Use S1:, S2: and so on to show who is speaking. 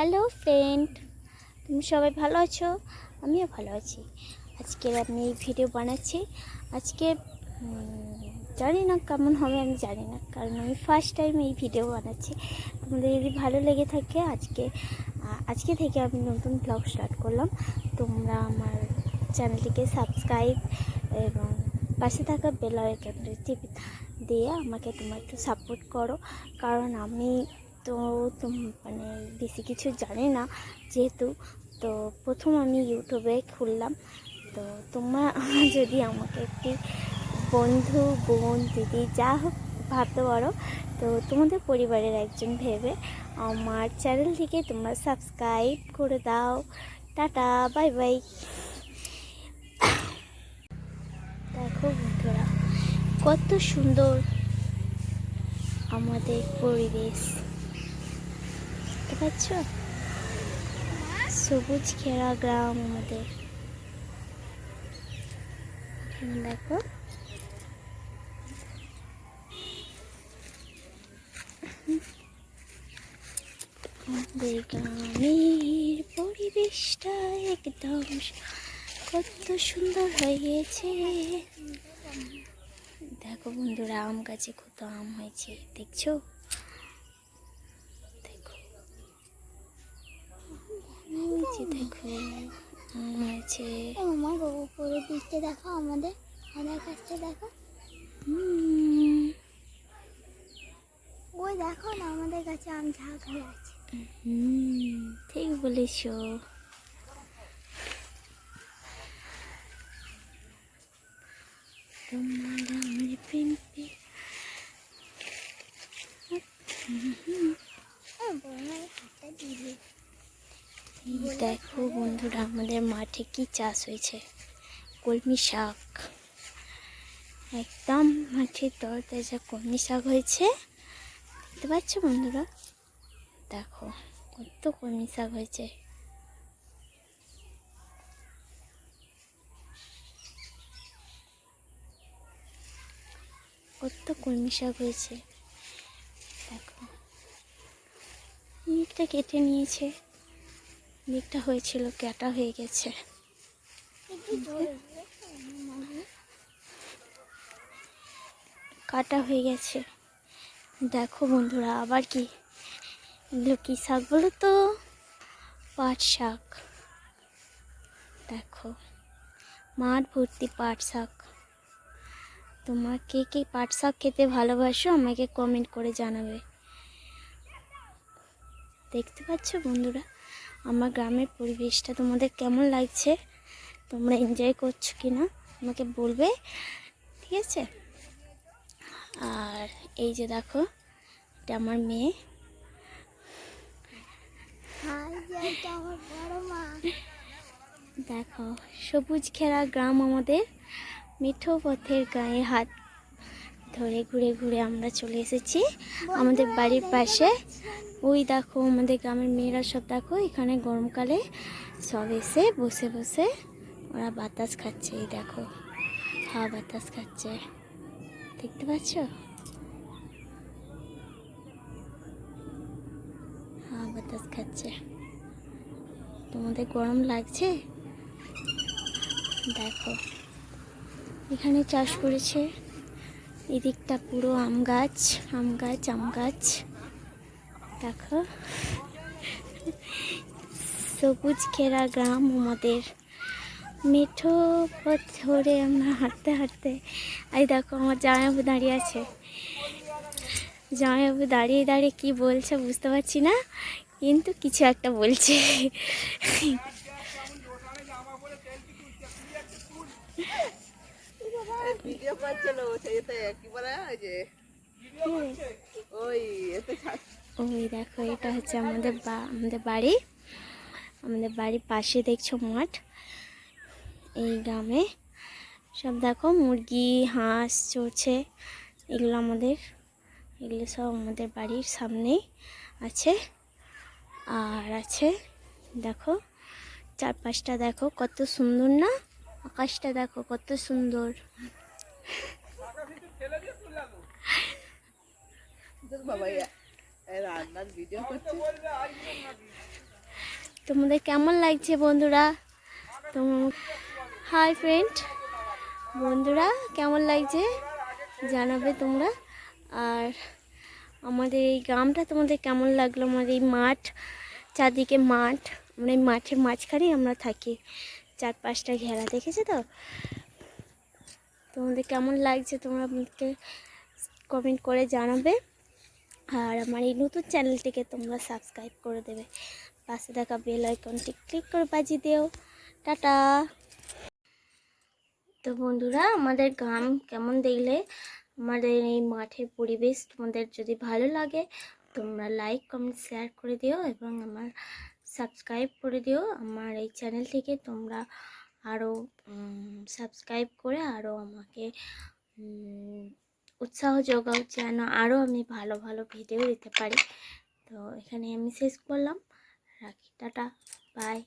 S1: Hello friend, তুমি সবাই ভালো আছো? আমিও ভালো আছি। আজকের আমি এই ভিডিও বানাচ্ছি। আজকে জানি না কেমন হবে, আমি জানি না, কারণ আমি ফার্স্ট টাইম এই ভিডিও বানাচ্ছি। তোমাদের যদি ভালো লেগে থাকে আজকে থেকে আমি নতুন ব্লগ স্টার্ট করলাম। তোমরা আমার চ্যানেলটিকে সাবস্ক্রাইব এবং পাশে থাকা বেল আইকনটি টিপে দিয়ে আমাকে তোমরা একটু সাপোর্ট করো, কারণ আমি তো মানে বেশি কিছু জানি না যেহেতু। তো প্রথম আমি ইউটিউবে খুললাম। তো তোমরা যদি আমাকে একটি বন্ধু, বোন, দিদি যা হোক ভাবতে পারো, তো তোমাদের পরিবারের একজন ভেবে আমার চ্যানেলটিকে তোমরা সাবস্ক্রাইব করে দাও। Tata, bye bye. দেখো বন্ধুরা, কত সুন্দর আমাদের পরিবেশ, দেখতে পাচ্ছ? সবুজ ঘেরা গ্রাম আমাদের। দেখো আমাদের গ্রামের পরিবেশটা একদম কত সুন্দর হয়ে গিয়েছে। দেখো বন্ধুরা, আম গাছে কত আম হয়েছে, দেখছো? দেখো দেখো আম হয়েছে।
S2: আমার উপরের দিকটা দেখো, আমাদের আধার কাছটা দেখো। ওই দেখো না, আমাদের কাছে আম ঝাঁক হয়ে আছে।
S1: ঠিক বলেছ। তোমার আমার প্রেমে দেখো বন্ধুরা, আমাদের মাঠে কি চাষ হয়েছে, কলমি শাক। একদম মাঠের তরতাজা কলমি শাক হয়েছে, দেখতে পাচ্ছ বন্ধুরা? দেখো কত কলমি শাক হয়েছে। কত কলমি শাক হয়েছে দেখো। দিকটা কেটে নিয়েছে, দিকটা হয়েছিল কাটা হয়ে গেছে। কাটা হয়ে গেছে। দেখো বন্ধুরা, আবার কি এগুলো কি শাক বলো তো? পাট শাক। দেখো মাঠ ভর্তি পাট শাক। তোমরা কে কে পাট শাক খেতে ভালোবাসো আমাকে কমেন্ট করে জানাবে। দেখতে পাচ্ছ বন্ধুরা, আমার গ্রামের পরিবেশটা তোমাদের কেমন লাগছে, তোমরা এনজয় করছো কি না আমাকে বলবে, ঠিক আছে? আর এই যে দেখো, এটা আমার মেয়ে। দেখো সবুজ ঘেরা গ্রাম আমাদের। মিঠো পথের গায়ে হাত ধরে ঘুরে ঘুরে আমরা চলে এসেছি আমাদের বাড়ির পাশে। ওই দেখো আমাদের গ্রামের মেয়েরা সব, দেখো এখানে গরমকালে সব এসে বসে বসে ওরা বাতাস খাচ্ছে। এই দেখো হাওয়া বাতাস খাচ্ছে, দেখতে পাচ্ছ? হাওয়া বাতাস খাচ্ছে। তোমাদের গরম লাগছে? দেখো এখানে চাষ করেছে, এদিকটা পুরো আম গাছ, আম গাছ, আম গাছ। দেখো সবুজ ঘেরা গ্রাম আমাদের। মিঠো পথ ধরে আমরা হাঁটতে হাঁটতে, এই দেখো আমার জামাইবাবু দাঁড়িয়ে আছে। জামাইবাবু দাঁড়িয়ে দাঁড়িয়ে কি বলছে বুঝতে পারছি না, কিন্তু কিছু একটা বলছে। ওই দেখো এটা হচ্ছে আমাদের বাড়ি। আমাদের বাড়ির পাশে দেখছো মাঠ। এই গ্রামে সব দেখো মুরগি, হাঁস চড়ছে। এগুলো সব আমাদের বাড়ির সামনেই আছে। আর আছে দেখো চারপাশটা দেখো কত সুন্দর না? আকাশটা দেখো কত সুন্দর। তোমাদের কেমন লাগছে বন্ধুরা? হাই ফ্রেন্ড, বন্ধুরা কেমন লাগছে জানাবে তোমরা। আর আমাদের এই গ্রামটা তোমাদের কেমন লাগলো? আমাদের এই মাঠ, চারদিকে মাঠ, আমরা এই মাঠের মাঝখানেই আমরা থাকি, 4-5টা ঘেরা, দেখেছো তো? তোমাদের কেমন লাগছে তোমরা আমাকে কমেন্ট করে জানাবে। আর আমার এই নতুন চ্যানেলটিকে তোমরা সাবস্ক্রাইব করে দেবে, পাশে থাকা বেল আইকনটি ক্লিক করে বাজিয়ে দিও। টাটা। তো বন্ধুরা, আমাদের গ্রাম কেমন দেখলে, আমাদের এই মাঠের পরিবেশ তোমাদের যদি ভালো লাগে, তোমরা লাইক কমেন্ট শেয়ার করে দিও এবং আমার সাবস্ক্রাইব করে দিও। আমার এই চ্যানেলটিকে তোমরা আরও সাবস্ক্রাইব করে আরও আমাকে উৎসাহ যোগাও, যেন আরও আমি ভালো ভালো ভিডিও দিতে পারি। তো এখানে আমি শেষ করলাম, রাখি, টাটা, বাই।